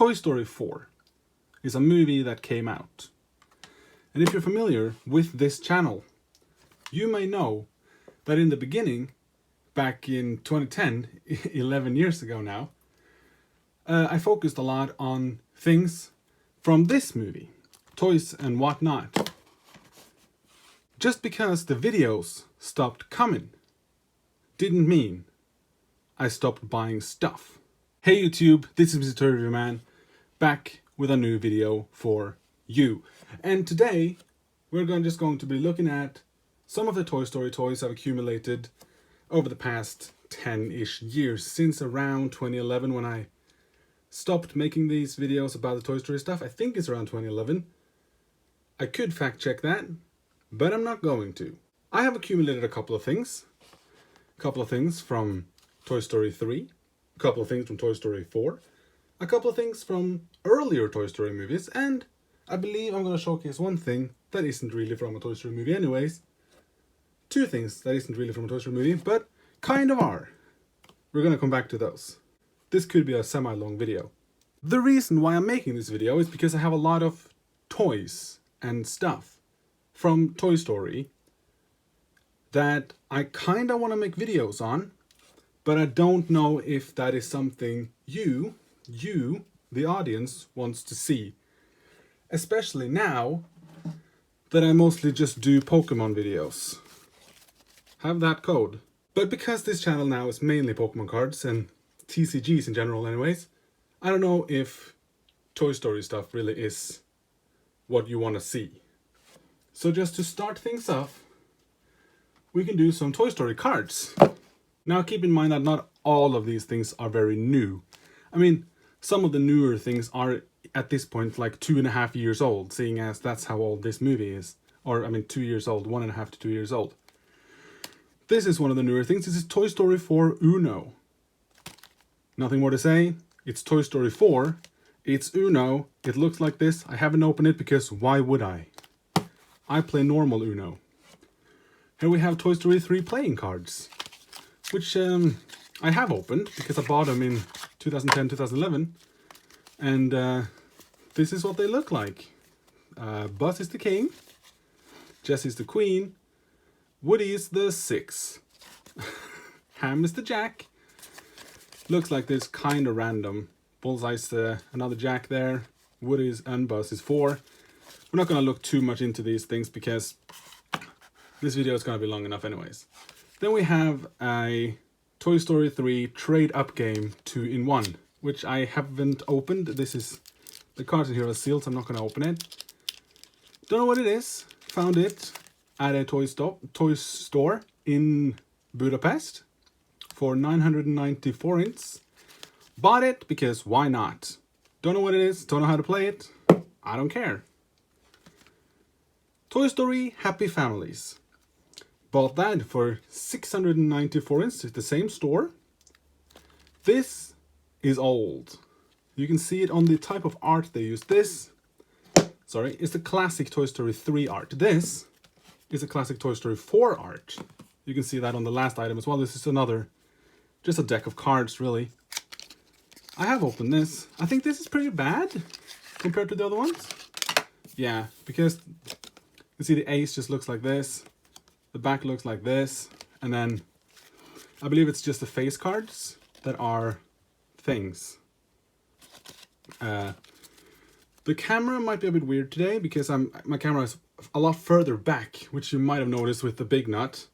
Toy Story 4 is a movie that came out. And if you're familiar with this channel, you may know that in the beginning, back in 2010, 11 years ago now, I focused a lot on things from this movie, toys and whatnot. Just because the videos stopped coming didn't mean I stopped buying stuff. Hey YouTube, this is Mrtoyreviewman, back with a new video for you. And today we're just going to be looking at some of the Toy Story toys I've accumulated over the past 10-ish years, since around 2011 when I stopped making these videos about the Toy Story stuff. I think it's around 2011. I could fact check that, but I'm not going to. I have accumulated a couple of things. A couple of things from Toy Story 3, a couple of things from Toy Story 4, a couple of things from earlier Toy Story movies, and I believe I'm going to showcase one thing that isn't really from a Toy Story movie anyways. Two things that isn't really from a Toy Story movie, but kind of are. We're going to come back to those. This could be a semi-long video. The reason why I'm making this video is because I have a lot of toys and stuff from Toy Story that I kind of want to make videos on, but I don't know if that is something you, the audience, wants to see. Especially now that I mostly just do Pokemon videos. Have that code. But because this channel now is mainly Pokemon cards and TCGs in general anyways, I don't know if Toy Story stuff really is what you want to see. So just to start things off, we can do some Toy Story cards. Now keep in mind that not all of these things are very new. I mean, some of the newer things are at this point like 2.5 years old, seeing as that's how old this movie is. Or I mean 2 years old, 1.5 to 2 years old. This is one of the newer things. This is Toy Story 4 Uno. Nothing more to say. It's Toy Story 4. It's Uno. It looks like this. I haven't opened it because why would I? I play normal Uno. Here we have Toy Story 3 playing cards, which I have opened because I bought them in 2010, 2011. And this is what they look like. Buzz is the king. Jess is the queen. Woody is the 6. Ham is the jack. Looks like this kind of random. Bullseye's another jack there. Woody's and Buzz is 4. We're not going to look too much into these things because this video is going to be long enough anyways. Then we have a Toy Story 3 trade-up game 2-in-1, which I haven't opened. This is, the cards in here are sealed, so I'm not going to open it. Don't know what it is. Found it at a toy store in Budapest for 990 forints. Bought it because why not? Don't know what it is, don't know how to play it. I don't care. Toy Story Happy Families. Bought that for 690 forints at the same store. This is old. You can see it on the type of art they use. This, sorry, is the classic Toy Story 3 art. This is a classic Toy Story 4 art. You can see that on the last item as well. This is another, just a deck of cards really. I have opened this. I think this is pretty bad compared to the other ones. Yeah, because you see the ace just looks like this. The back looks like this. And then I believe it's just the face cards that are things. The camera might be a bit weird today because my camera is a lot further back, which you might have noticed with the big nut,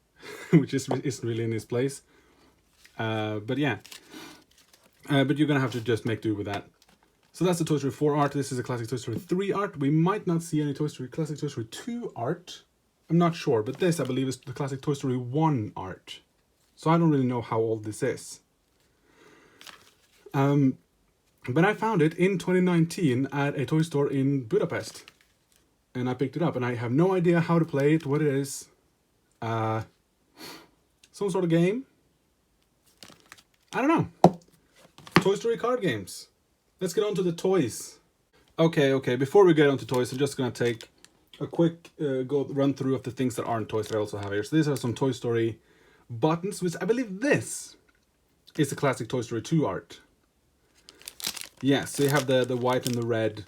which isn't really in its place. But yeah, but you're gonna have to just make do with that. So that's the Toy Story 4 art. This is a classic Toy Story 3 art. We might not see any classic Toy Story 2 art. I'm not sure, but this I believe is the classic Toy Story 1 art. So I don't really know how old this is. But I found it in 2019 at a toy store in Budapest. And I picked it up and I have no idea how to play it, what it is. Some sort of game. I don't know. Toy Story card games. Let's get on to the toys. Okay, before we get on to toys, I'm just gonna take a quick run through of the things that aren't toys that I also have here. So these are some Toy Story buttons, which I believe this is the classic Toy Story 2 art. Yeah, so you have the white and the red.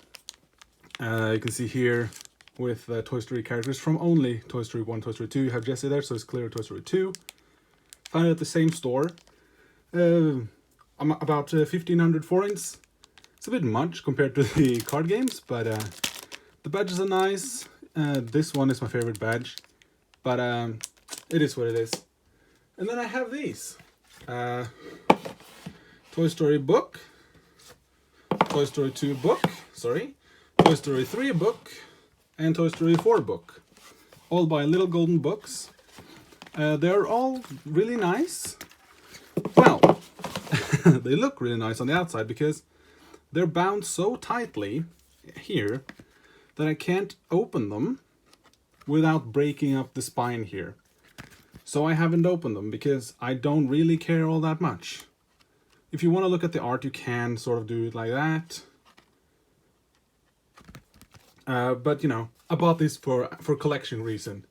You can see here with Toy Story characters from only Toy Story 1, Toy Story 2. You have Jessie there, so it's clear Toy Story 2. Found it at the same store. About 1,500 forints. It's a bit much compared to the card games, but the badges are nice. This one is my favorite badge, but it is what it is. And then I have these. Toy Story book. Toy Story 2 book, sorry. Toy Story 3 book. And Toy Story 4 book. All by Little Golden Books. They're all really nice. Well, they look really nice on the outside because they're bound so tightly here that I can't open them without breaking up the spine here. So I haven't opened them because I don't really care all that much. If you want to look at the art, you can sort of do it like that. But you know, I bought this for collection reason.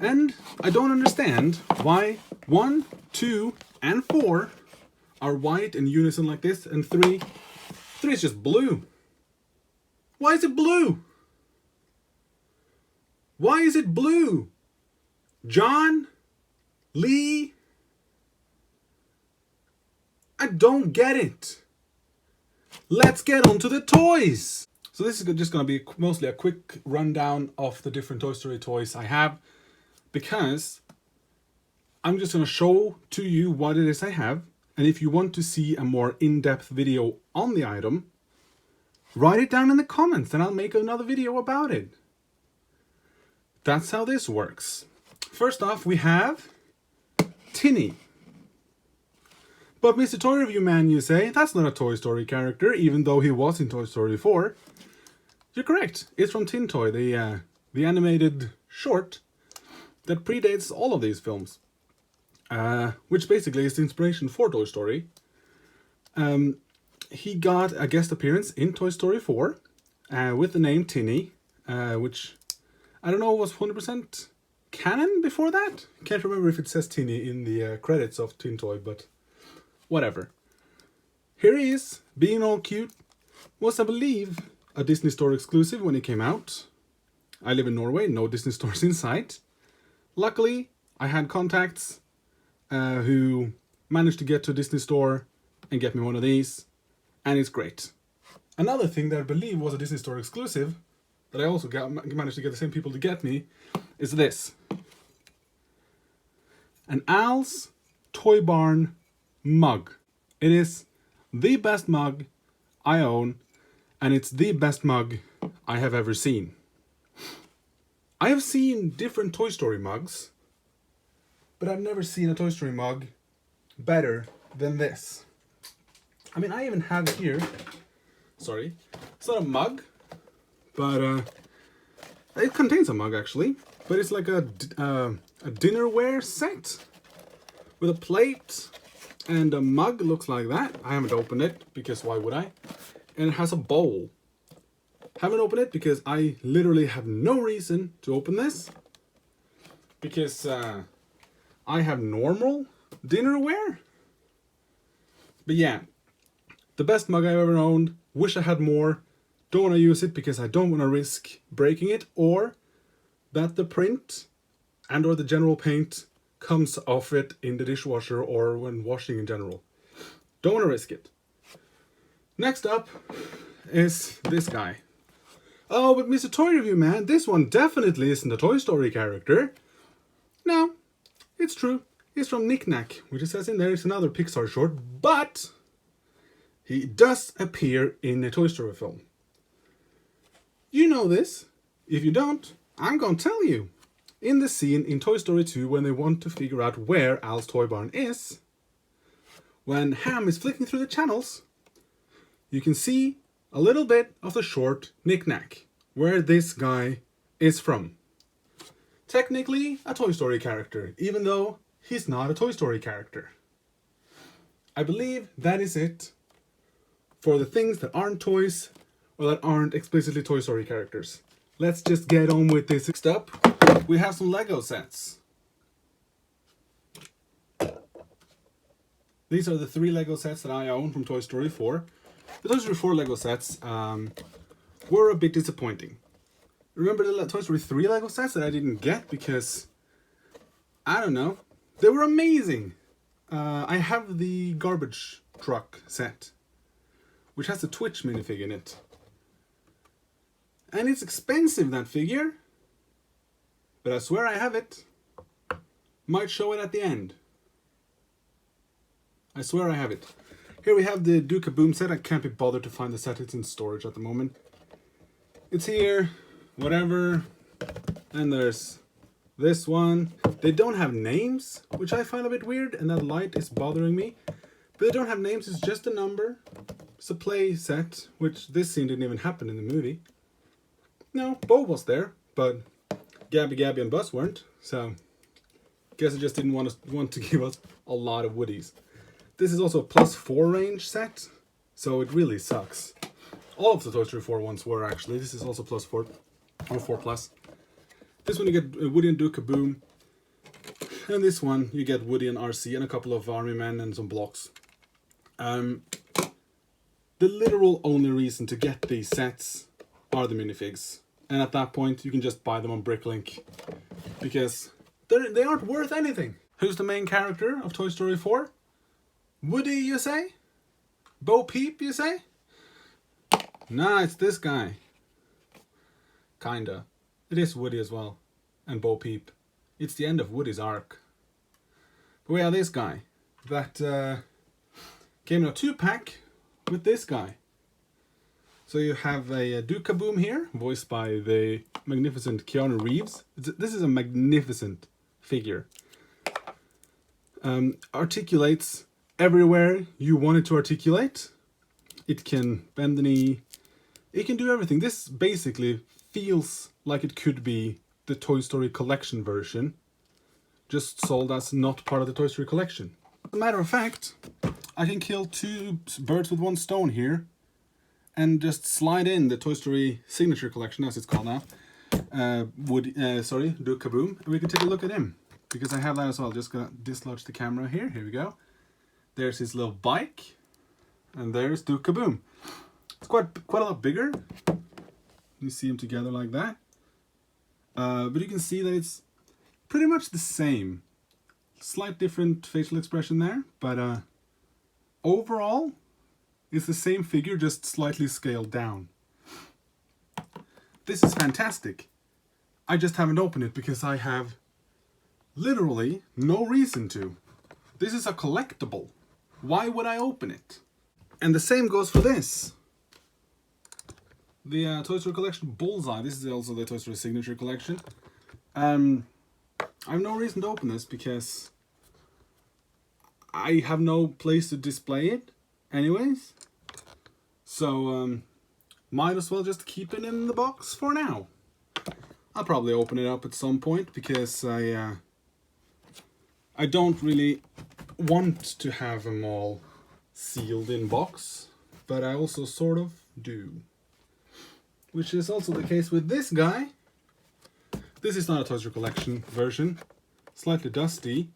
And I don't understand why 1, 2, and 4 are white in unison like this, and 3 is just blue. Why is it blue? Why is it blue? John? Lee? I don't get it. Let's get on to the toys. So this is just going to be mostly a quick rundown of the different Toy Story toys I have, because I'm just going to show to you what it is I have. And if you want to see a more in-depth video on the item, write it down in the comments and I'll make another video about it. That's how this works. First off, we have Tinny. But Mrtoyreviewman, you say, that's not a Toy Story character, even though he was in Toy Story 4. You're correct. It's from Tin Toy, the animated short that predates all of these films. Which basically is the inspiration for Toy Story. He got a guest appearance in Toy Story 4 with the name Tinny, which I don't know was 100% canon before that. Can't remember if it says Tinny in the credits of Tin Toy, but whatever. Here he is, being all cute. Was, I believe, a Disney Store exclusive when it came out. I live in Norway, no Disney stores in sight. Luckily, I had contacts who managed to get to a Disney Store and get me one of these, and it's great. Another thing that I believe was a Disney Store exclusive, that I also managed to get the same people to get me, is this. An Al's Toy Barn mug. It is the best mug I own, and it's the best mug I have ever seen. I have seen different Toy Story mugs, but I've never seen a Toy Story mug better than this. I mean, I even have it here. Sorry, it's not a mug, but it contains a mug actually. But it's like a dinnerware set with a plate and a mug. Looks like that. I haven't opened it because why would I? And it has a bowl. Haven't opened it because I literally have no reason to open this, because I have normal dinnerware. But yeah, the best mug I've ever owned. Wish I had more. Don't want to use it because I don't want to risk breaking it, or that the print and or the general paint comes off it in the dishwasher or when washing in general. Don't want to risk it. Next up is this guy. Oh, but Mrtoyreviewman, this one definitely isn't a Toy Story character. No, it's true. He's from Knick Knack, which it says in there is another Pixar short, but he does appear in a Toy Story film. You know this. If you don't, I'm gonna tell you. In the scene in Toy Story 2 when they want to figure out where Al's Toy Barn is, when Ham is flicking through the channels, you can see a little bit of the short Knick Knack, where this guy is from. Technically a Toy Story character, even though he's not a Toy Story character. I believe that is it for the things that aren't toys or that aren't explicitly Toy Story characters. Let's just get on with this. Next up, we have some Lego sets. These are the 3 Lego sets that I own from Toy Story 4. The Toy Story 4 Lego sets were a bit disappointing. Remember the Toy Story 3 Lego sets that I didn't get because, I don't know, they were amazing. I have the garbage truck set, which has a Twitch minifig in it. And it's expensive, that figure. But I swear I have it. Might show it at the end. I swear I have it. Here we have the Do-Kaboom set. I can't be bothered to find the set. It's in storage at the moment. It's here. Whatever. And there's this one. They don't have names, which I find a bit weird. And that light is bothering me. But they don't have names. It's just a number. It's a play set, which this scene didn't even happen in the movie. No, Bo was there, but Gabby, and Buzz weren't. So, guess it just didn't want to give us a lot of Woodies. This is also a +4 range set, so it really sucks. All of the Toy Story 4 ones were actually. This is also +4, or 4+. This one you get Woody and Do-Kaboom. And this one you get Woody and RC and a couple of army men and some blocks. The literal only reason to get these sets are the minifigs. And at that point, you can just buy them on Bricklink. Because they aren't worth anything. Who's the main character of Toy Story 4? Woody, you say? Bo Peep, you say? Nah, it's this guy. Kinda. It is Woody as well. And Bo Peep. It's the end of Woody's arc. But we have this guy. That came in a 2-pack with this guy. So you have a Do-Kaboom here, voiced by the magnificent Keanu Reeves. This is a magnificent figure. Articulates everywhere you want it to articulate. It can bend the knee. It can do everything. This basically feels like it could be the Toy Story collection version, just sold as not part of the Toy Story collection. As a matter of fact, I can kill 2 birds with 1 stone here. And just slide in the Toy Story signature collection, as it's called now. Do-Kaboom. And we can take a look at him. Because I have that as well. Just gonna dislodge the camera here. Here we go. There's his little bike. And there's Do-Kaboom. It's quite a lot bigger. You see them together like that. But you can see that it's pretty much the same. Slight different facial expression there. But overall, it's the same figure, just slightly scaled down. This is fantastic. I just haven't opened it because I have literally no reason to. This is a collectible. Why would I open it? And the same goes for this. The Toy Story Collection Bullseye. This is also the Toy Story Signature Collection. I have no reason to open this because I have no place to display it anyways. So, might as well just keep it in the box for now. I'll probably open it up at some point because I don't really want to have them all sealed in box, but I also sort of do. Which is also the case with this guy. This is not a Toy Story Collection version. Slightly dusty.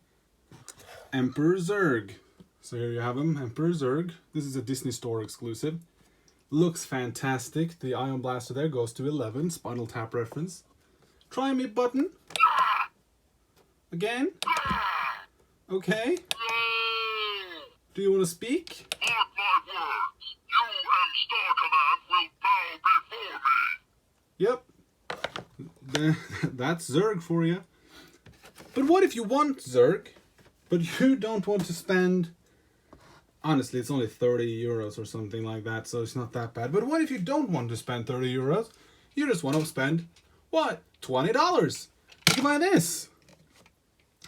Emperor Zurg. So here you have him, Emperor Zurg. This is a Disney Store exclusive. Looks fantastic. The Ion Blaster there goes to 11. Spinal Tap reference. Try me button. Again. Okay. Do you want to speak? Mark my words. You and Star Command will bow before me. Yep. That's Zurg for you. But what if you want Zurg, but you don't want to spend... Honestly, it's only 30 euros or something like that, so it's not that bad. But what if you don't want to spend 30 euros? You just want to spend, what? $20. You can buy this.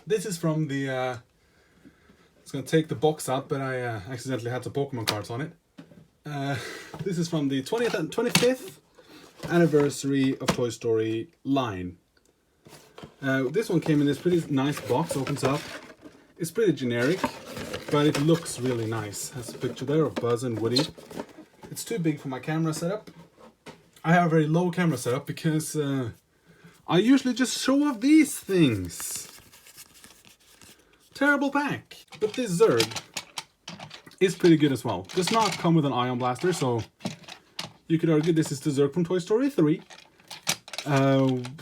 This is from the... I was going to take the box out, but I accidentally had some Pokemon cards on it. This is from the 25th anniversary of Toy Story line. This one came in this pretty nice box, opens up. It's pretty generic, but it looks really nice. Has a picture there of Buzz and Woody. It's too big for my camera setup. I have a very low camera setup because I usually just show off these things. Terrible pack. But this Zurg is pretty good as well. Does not come with an ion blaster, so you could argue this is the Zurg from Toy Story 3.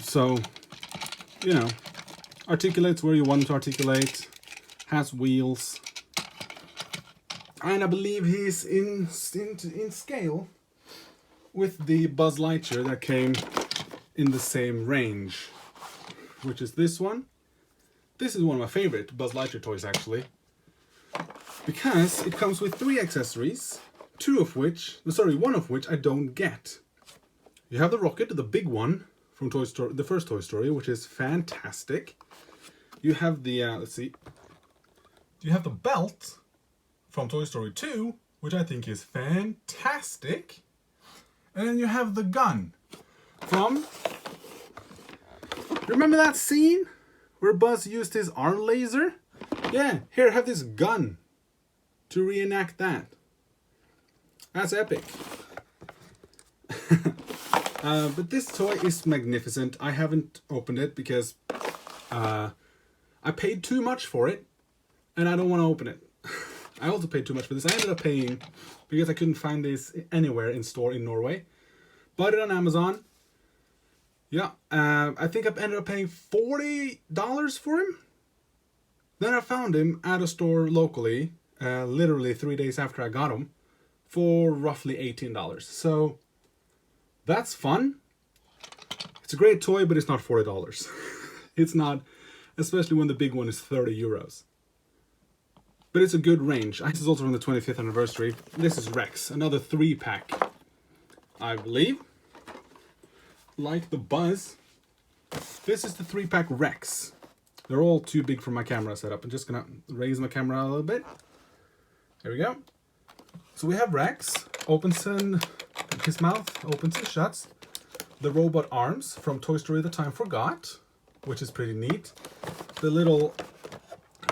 So, you know, articulates where you want it to articulate, has wheels, and I believe he's in scale with the Buzz Lightyear that came in the same range, which is this one. This is one of my favorite Buzz Lightyear toys, actually, because it comes with 3 accessories, one of which I don't get. You have the rocket, the big one from Toy Story, the first Toy Story, which is fantastic. You have the let's see. You have the belt from Toy Story 2, which I think is fantastic. And then you have the gun from... Remember that scene where Buzz used his arm laser? Yeah, here, have this gun to reenact that. That's epic. But this toy is magnificent. I haven't opened it because I paid too much for it, and I don't want to open it. I also paid too much for this. I ended up paying, because I couldn't find this anywhere in store in Norway. Bought it on Amazon. Yeah, I think I ended up paying $40 for him. Then I found him at a store locally, literally 3 days after I got him, for roughly $18. So that's fun. It's a great toy, but it's not $40. It's not, especially when the big one is 30 euros. But it's a good range. This is also from the 25th anniversary. This is Rex, another 3-pack, I believe. Like the Buzz. This is the 3-pack Rex. They're all too big for my camera setup. I'm just gonna raise my camera a little bit. There we go. So we have Rex. Opens and his mouth opens and shuts. The robot arms from Toy Story The Time Forgot, which is pretty neat. The little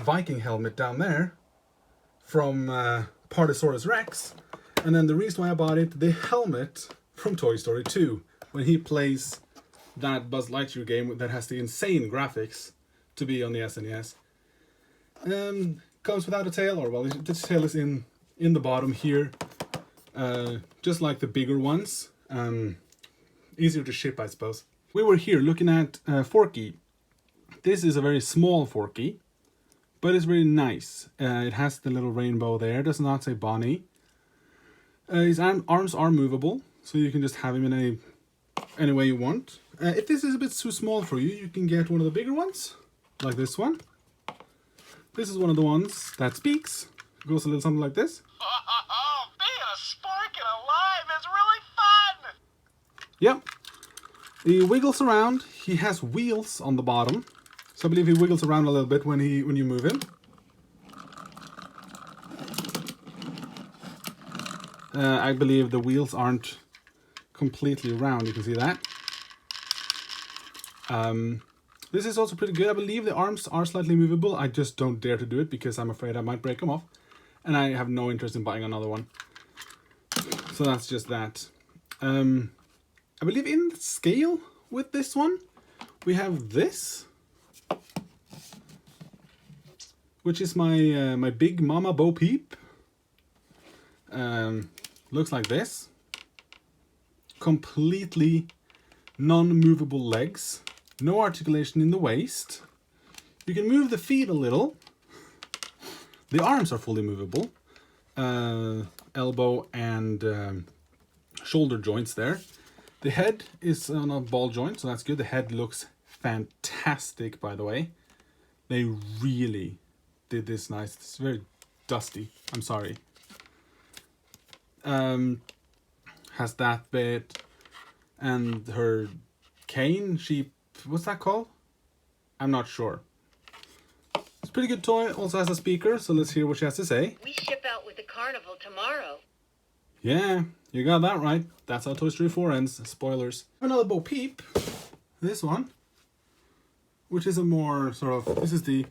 Viking helmet down there from Partysaurus Rex. And then the reason why I bought it, the helmet from Toy Story 2, when he plays that Buzz Lightyear game that has the insane graphics to be on the SNES. Comes without a tail, or well, the tail is in the bottom here, just like the bigger ones. Easier to ship, I suppose. We were here looking at Forky. This is a very small Forky, but it's really nice. It has the little rainbow there. It does not say Bonnie. His arms are movable, so you can just have him in any way you want. If this is a bit too small for you, you can get one of the bigger ones, like this one. This is one of the ones that speaks. It goes a little something like this. Oh, being a spark and alive is really fun! Yep. He wiggles around. He has wheels on the bottom. So I believe he wiggles around a little bit when you move him. I believe the wheels aren't completely round. You can see that. This is also pretty good. I believe the arms are slightly movable. I just don't dare to do it because I'm afraid I might break them off. And I have no interest in buying another one. So that's just that. I believe in the scale with this one, we have this, which is my Big Mama Bo Peep. Looks like this. Completely non-movable legs. No articulation in the waist. You can move the feet a little. The arms are fully movable. Elbow and shoulder joints there. The head is on a ball joint, so that's good. The head looks fantastic, by the way. They really did this nice. It's very dusty. I'm sorry. Has that bit. And her cane, what's that called? I'm not sure. It's a pretty good toy. Also has a speaker, so let's hear what she has to say. We ship out with the carnival tomorrow. Yeah, you got that right. That's how Toy Story 4 ends. Spoilers. Another Bo Peep. This one. Which is a more sort of... This is the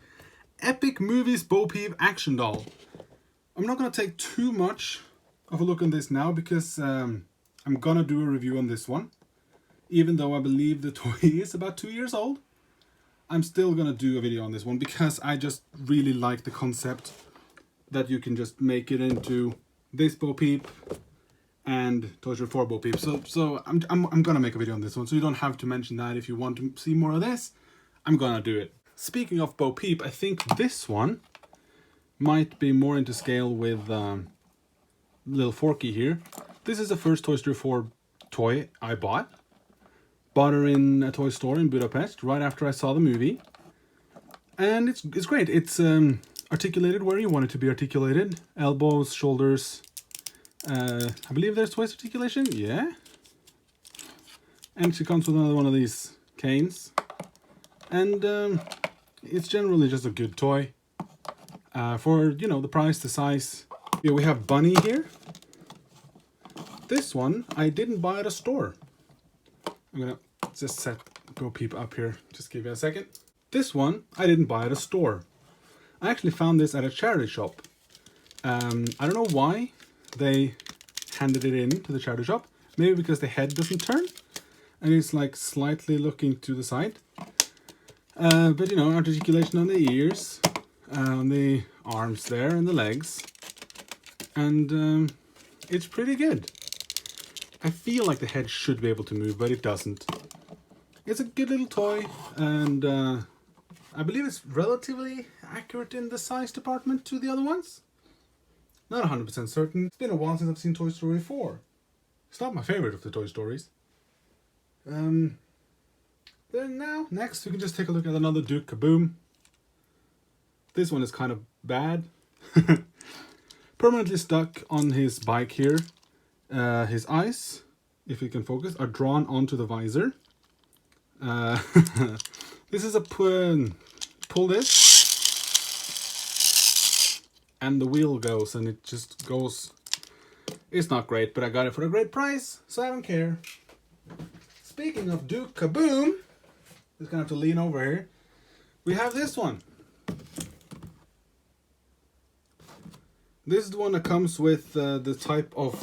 Epic Movies Bo Peep action doll. I'm not going to take too much of a look on this now because I'm going to do a review on this one. Even though I believe the toy is about 2 years old. I'm still going to do a video on this one because I just really like the concept that you can just make it into this Bo Peep and Toy Story 4 Bo Peep. So I'm gonna make a video on this one, so you don't have to mention that. If you want to see more of this, I'm gonna do it. Speaking of Bo Peep, I think this one might be more into scale with little Forky here. This is the first Toy Story 4 toy I bought. Bought her in a toy store in Budapest right after I saw the movie. And it's great. It's articulated where you want it to be articulated. Elbows, shoulders. I believe there's waist articulation. Yeah. And she comes with another one of these canes. And it's generally just a good toy. For, you know, the price, the size. Yeah, we have Bunny here. This one I didn't buy at a store. I'm gonna just set Bo Peep up here. Just give you a second. This one I didn't buy at a store. I actually found this at a charity shop. I don't know why they handed it in to the charity shop. Maybe because the head doesn't turn and it's like slightly looking to the side. But you know, articulation on the ears, on the arms there and the legs. And it's pretty good. I feel like the head should be able to move, but it doesn't. It's a good little toy, and I believe it's relatively accurate in the size department to the other ones. Not 100% certain. It's been a while since I've seen Toy Story 4. It's not my favorite of the Toy Stories. Then now, next we can just take a look at another Duke Kaboom. This one is kind of bad. Permanently stuck on his bike here. His eyes, if you can focus, are drawn onto the visor. This is a pull this, and the wheel goes, and it just goes. It's not great, but I got it for a great price, so I don't care. Speaking of Duke Kaboom, just gonna have to lean over here. We have this one. This is the one that comes with the type of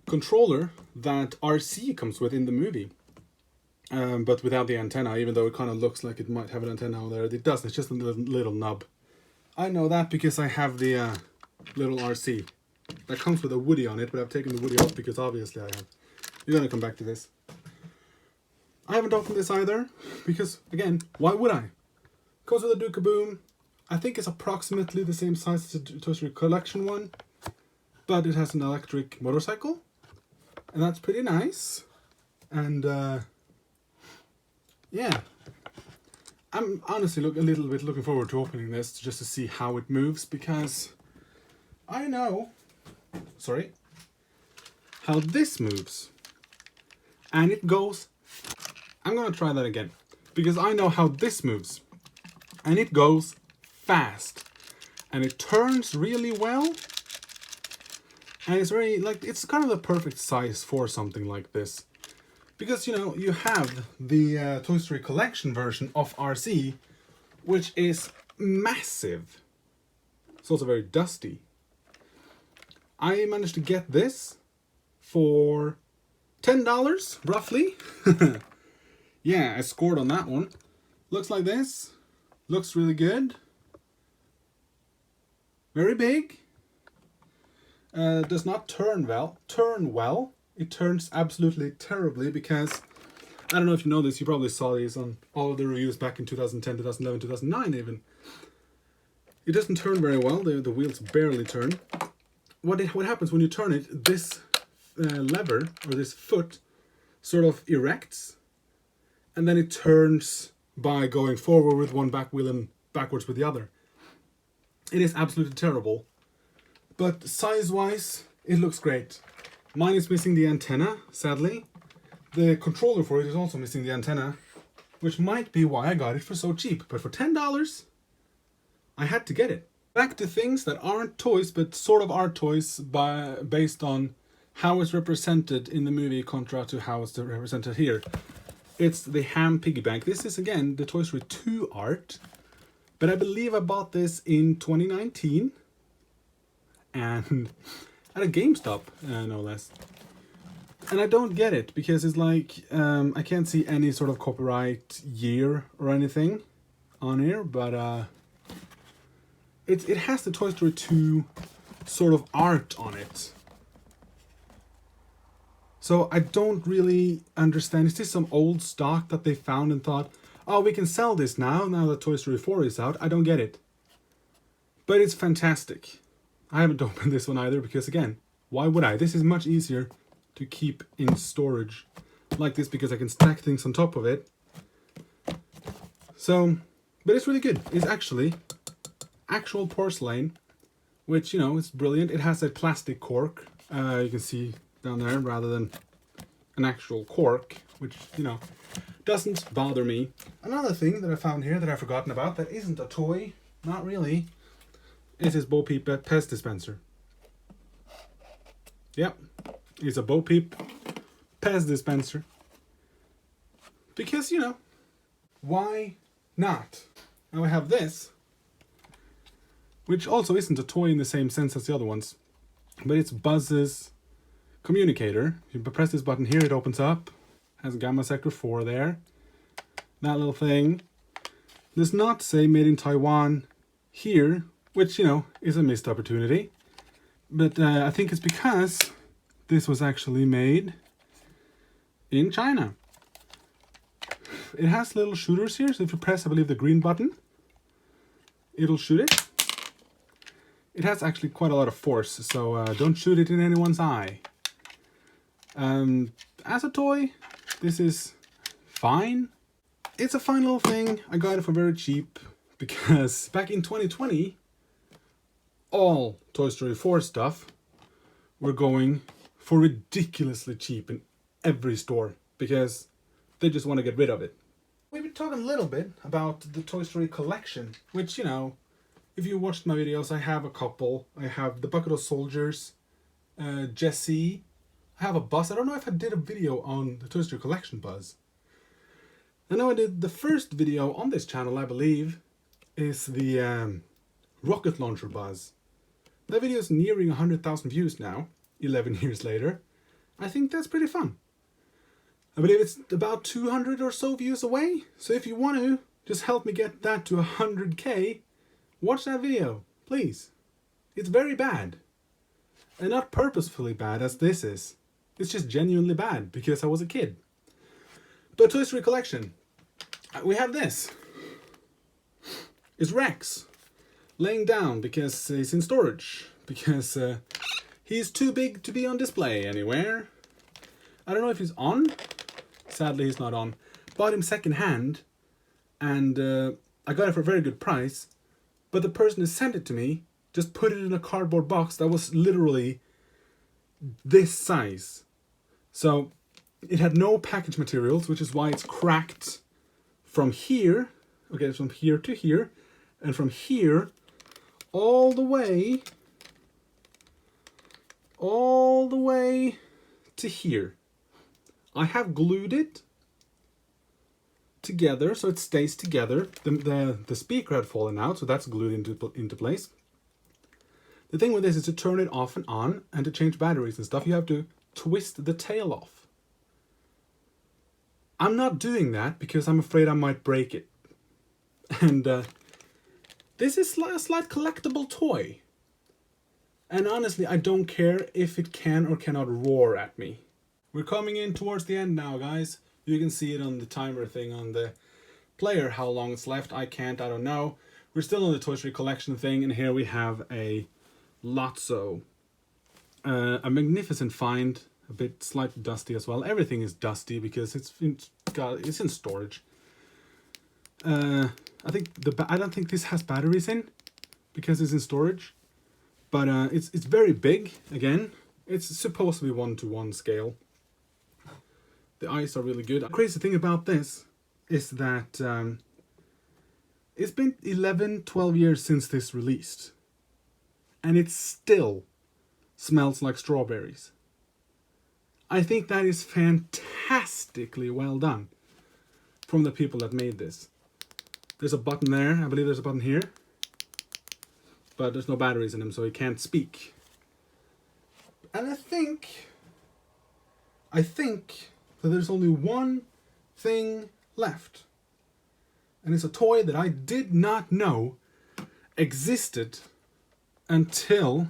controller that RC comes with in the movie. But without the antenna, even though it kind of looks like it might have an antenna on there. It doesn't, it's just a little nub. I know that because I have the little RC. That comes with a Woody on it, but I've taken the Woody off because obviously I have. We're gonna come back to this. I haven't opened this either, because again, why would I? Comes with a Duke Kaboom. I think it's approximately the same size as the Toy Story Collection one, but it has an electric motorcycle, and that's pretty nice. And yeah, I'm honestly a little bit looking forward to opening this just to see how it moves, because I know, how this moves, and it goes. I'm gonna try that again, because I know how this moves, and it goes fast, and it turns really well, and it's very, like, it's kind of the perfect size for something like this, because, you know, you have the Toy Story Collection version of RC, which is massive. It's also very dusty. I managed to get this for $10 roughly. Yeah, I scored on that one. Looks like this. Looks really good. Very big. Does not turn well. It turns absolutely terribly, because I don't know if you know this, you probably saw these on all of the reviews back in 2010, 2011, 2009 even. It doesn't turn very well. The wheels barely turn. What happens when you turn it, this lever, or this foot, sort of erects, and then it turns by going forward with one back wheel and backwards with the other. It is absolutely terrible. But size-wise, it looks great. Mine is missing the antenna, sadly. The controller for it is also missing the antenna, which might be why I got it for so cheap. But for $10, I had to get it. Back to things that aren't toys, but sort of are toys based on how it's represented in the movie contra to how it's represented here. It's the Ham Piggy Bank. This is, again, the Toy Story 2 art. But I believe I bought this in 2019. And at a GameStop, no less. And I don't get it, because it's like, I can't see any sort of copyright year or anything on here. But it has the Toy Story 2 sort of art on it. So I don't really understand. Is this some old stock that they found and thought, oh, we can sell this now that Toy Story 4 is out? I don't get it. But it's fantastic. I haven't opened this one either because, again, why would I? This is much easier to keep in storage like this because I can stack things on top of it. So, but it's really good. It's actually actual porcelain, which, you know, it's brilliant. It has a plastic cork, you can see down there, rather than an actual cork, which, you know, doesn't bother me. Another thing that I found here that I've forgotten about that isn't a toy, not really, is this Bo Peep Pez dispenser. Yep, it's a Bo Peep Pez dispenser. Because, you know, why not? Now I have this, which also isn't a toy in the same sense as the other ones, but it's Buzz's communicator. You press this button here, it opens up, has Gamma Sector 4 there. That little thing does not say made in Taiwan here, which, you know, is a missed opportunity. But I think it's because this was actually made in China. It has little shooters here, so if you press, I believe, the green button, it'll shoot it. It has actually quite a lot of force, so don't shoot it in anyone's eye. As a toy, this is fine. It's a fine little thing. I got it for very cheap because back in 2020, all Toy Story 4 stuff were going for ridiculously cheap in every store because they just want to get rid of it. We've been talking a little bit about the Toy Story collection, which, you know, if you watched my videos, I have a couple. I have the Bucket of Soldiers, Jessie. I have a Buzz. I don't know if I did a video on the Toy Story collection Buzz. I know I did the first video on this channel, I believe, is the rocket launcher Buzz. That video is nearing 100,000 views now, 11 years later. I think that's pretty fun. I believe it's about 200 or so views away. So if you want to just help me get that to 100k, watch that video, please. It's very bad. And not purposefully bad as this is. It's just genuinely bad because I was a kid. But Toy Story collection. We have this. It's Rex. Laying down because he's in storage. Because he's too big to be on display anywhere. I don't know if he's on. Sadly, he's not on. Bought him second hand. And I got it for a very good price. But the person who sent it to me just put it in a cardboard box that was literally this size. So it had no package materials, which is why it's cracked from here. Okay, it's from here to here. And from here all the way to here. I have glued it together so it stays together. The speaker had fallen out, so that's glued into place. The thing with this is to turn it off and on, and to change batteries and stuff, you have to twist the tail off. I'm not doing that because I'm afraid I might break it. And this is a slight collectible toy. And honestly, I don't care if it can or cannot roar at me. We're coming in towards the end now, guys. You can see it on the timer thing on the player, how long it's left. I don't know. We're still on the Toy Story collection thing, and here we have a Lotso. A magnificent find, a bit slightly dusty as well. Everything is dusty because it's in storage. I don't think this has batteries in because it's in storage, but it's very big. Again, it's supposed to be 1:1 scale. The eyes are really good. The crazy thing about this is that it's been 11-12 years since this released, and it still smells like strawberries. I think that is fantastically well done from the people that made this. There's a button there. I believe there's a button here, but there's no batteries in them, so he can't speak. And I think that there's only one thing left. And it's a toy that I did not know existed until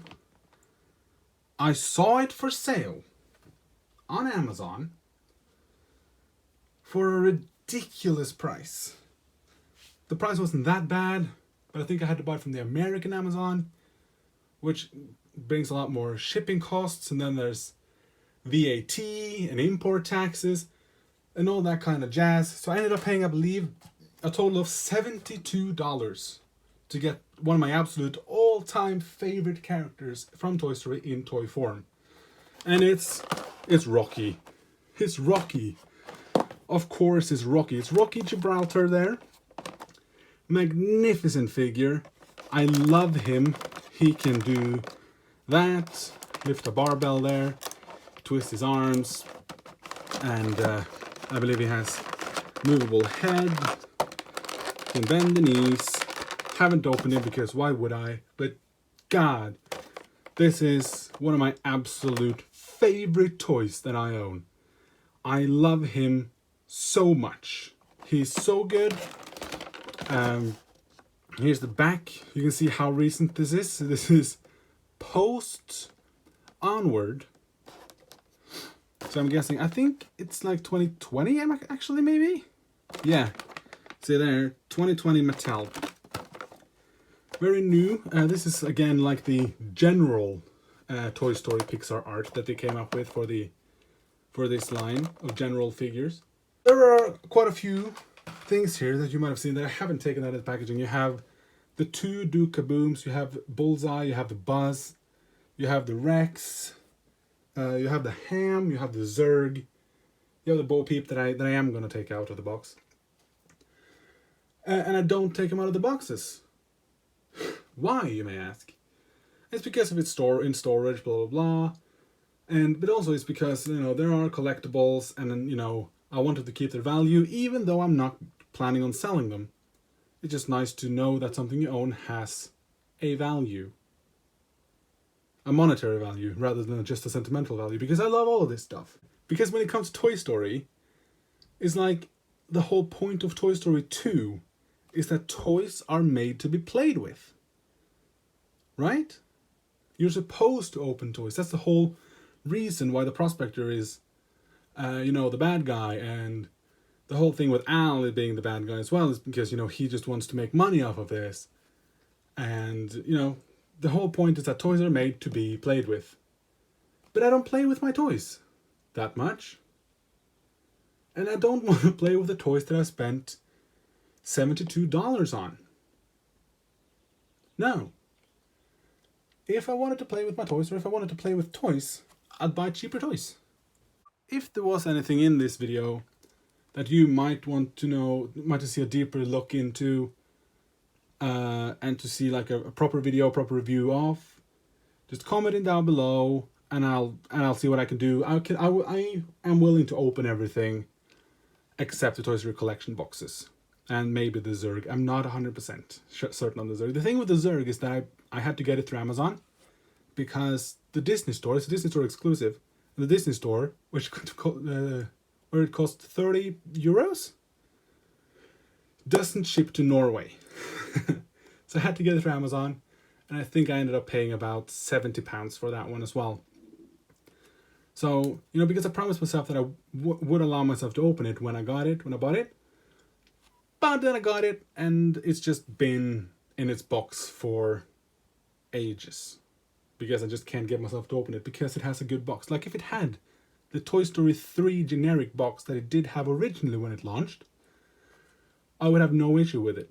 I saw it for sale on Amazon for a ridiculous price. The price wasn't that bad, but I think I had to buy it from the American Amazon, which brings a lot more shipping costs, and then there's VAT and import taxes and all that kind of jazz. So I ended up paying, I believe, a total of $72 to get one of my absolute all-time favorite characters from Toy Story in toy form. And it's Rocky. It's Rocky. Of course it's Rocky. It's Rocky Gibraltar there. Magnificent figure. I love him. He can do that. Lift a barbell there. Twist his arms. And I believe he has movable head. Can bend the knees. Haven't opened it because why would I? But God, this is one of my absolute favorite toys that I own. I love him so much. He's so good. Here's the back. You can see how recent this is. This is post Onward. So I'm guessing, I think it's like 2020 actually, maybe? Yeah. See there, 2020 Mattel. Very new. This is again like the general Toy Story Pixar art that they came up with for this line of general figures. There are quite a few things here that you might have seen that I haven't taken out of the packaging. You have the two Duke-Kabooms, you have Bullseye, you have the Buzz, you have the Rex, you have the Ham, you have the Zurg, you have the Bo Peep that I am going to take out of the box. And I don't take them out of the boxes. Why, you may ask? It's because of its in storage, blah, blah, blah. But also it's because, there are collectibles and, I wanted to keep their value even though I'm not planning on selling them. It's just nice to know that something you own has a value. A monetary value rather than just a sentimental value, because I love all of this stuff. Because when it comes to Toy Story, it's like the whole point of Toy Story 2 is that toys are made to be played with. Right? You're supposed to open toys. That's the whole reason why the prospector is, the bad guy, and the whole thing with Al being the bad guy as well is because, he just wants to make money off of this. And, the whole point is that toys are made to be played with. But I don't play with my toys that much. And I don't want to play with the toys that I spent $72 on. No. If I wanted to play with my toys, or if I wanted to play with toys, I'd buy cheaper toys. If there was anything in this video that you might want to know, might to see a deeper look into, and to see like a proper video, proper review of, just comment it down below, and I'll see what I can do. I am willing to open everything except the Toy Story collection boxes and maybe the Zurg. I'm not 100% certain on the Zurg. The thing with the Zurg is that I had to get it through Amazon because the Disney store, it's a Disney store exclusive. The Disney store, which where it costs 30 euros, doesn't ship to Norway. So I had to get it through Amazon, and I think I ended up paying about £70 for that one as well. So, because I promised myself that I would allow myself to open it when I bought it. But then I got it, and it's just been in its box for ages. Because I just can't get myself to open it, because it has a good box. Like if it had the Toy Story 3 generic box that it did have originally when it launched, I would have no issue with it.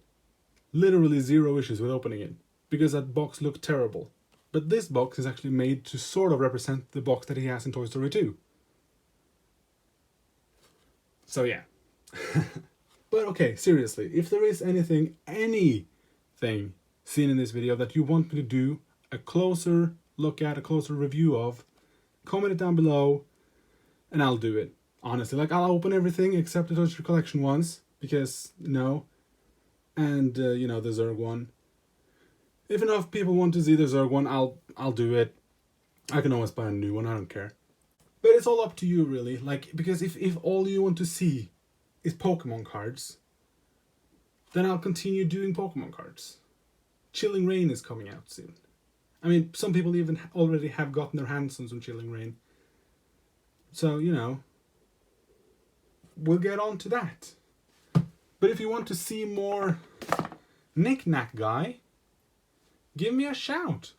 Literally zero issues with opening it, because that box looked terrible. But this box is actually made to sort of represent the box that he has in Toy Story 2. So yeah. But okay, seriously, if there is anything seen in this video that you want me to do a closer look at, a closer review of, comment it down below, and I'll do it. Honestly, like I'll open everything except the Toy Story collection ones, because and the Zurg one. If enough people want to see the Zurg one, I'll do it. I can always buy a new one, I don't care. But it's all up to you really, like, because if all you want to see is Pokemon cards, then I'll continue doing Pokemon cards. Chilling Reign is coming out soon. I mean, some people even already have gotten their hands on some Chilling Reign. So, you know, we'll get on to that. But if you want to see more Knick-Knack Guy, give me a shout.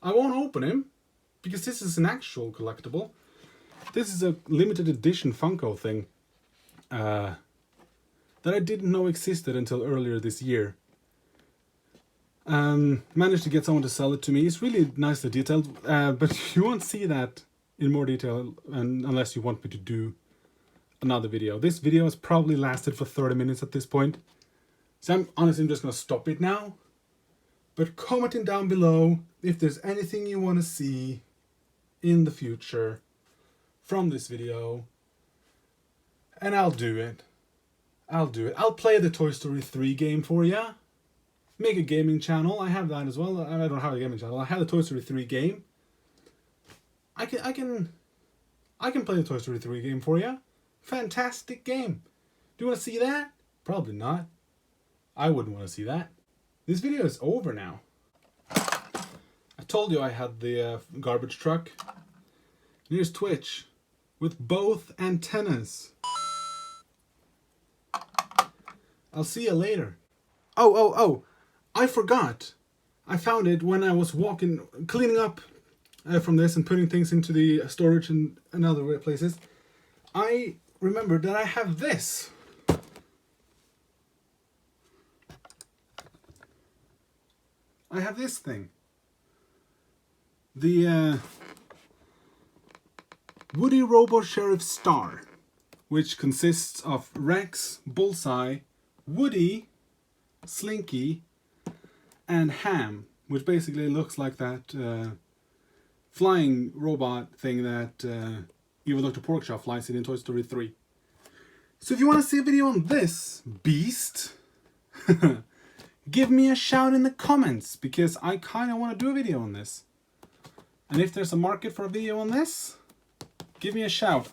I won't open him, because this is an actual collectible. This is a limited edition Funko thing that I didn't know existed until earlier this year. Managed to get someone to sell it to me. It's really nicely detailed, but you won't see that in more detail unless you want me to do another video. This video has probably lasted for 30 minutes at this point. So I'm honestly just going to stop it now. But commenting down below if there's anything you want to see in the future from this video. And I'll do it. I'll do it. I'll play the Toy Story 3 game for ya. Make a gaming channel. I have that as well. I don't have a gaming channel. I have the Toy Story 3 game. I can play the Toy Story 3 game for ya. Fantastic game. Do you want to see that? Probably not. I wouldn't want to see that. This video is over now. I told you I had the garbage truck. Here's Twitch with both antennas. I'll see you later. Oh, I forgot. I found it when I was cleaning up from this and putting things into the storage and other places. I remembered that I have this. I have this thing. The Woody Robo Sheriff Star, which consists of Rex, Bullseye, Woody, Slinky, and Ham, which basically looks like that flying robot thing that Evil Dr. Porkchop flies in Toy Story 3. So if you want to see a video on this beast, give me a shout in the comments, because I kind of want to do a video on this. And if there's a market for a video on this, give me a shout.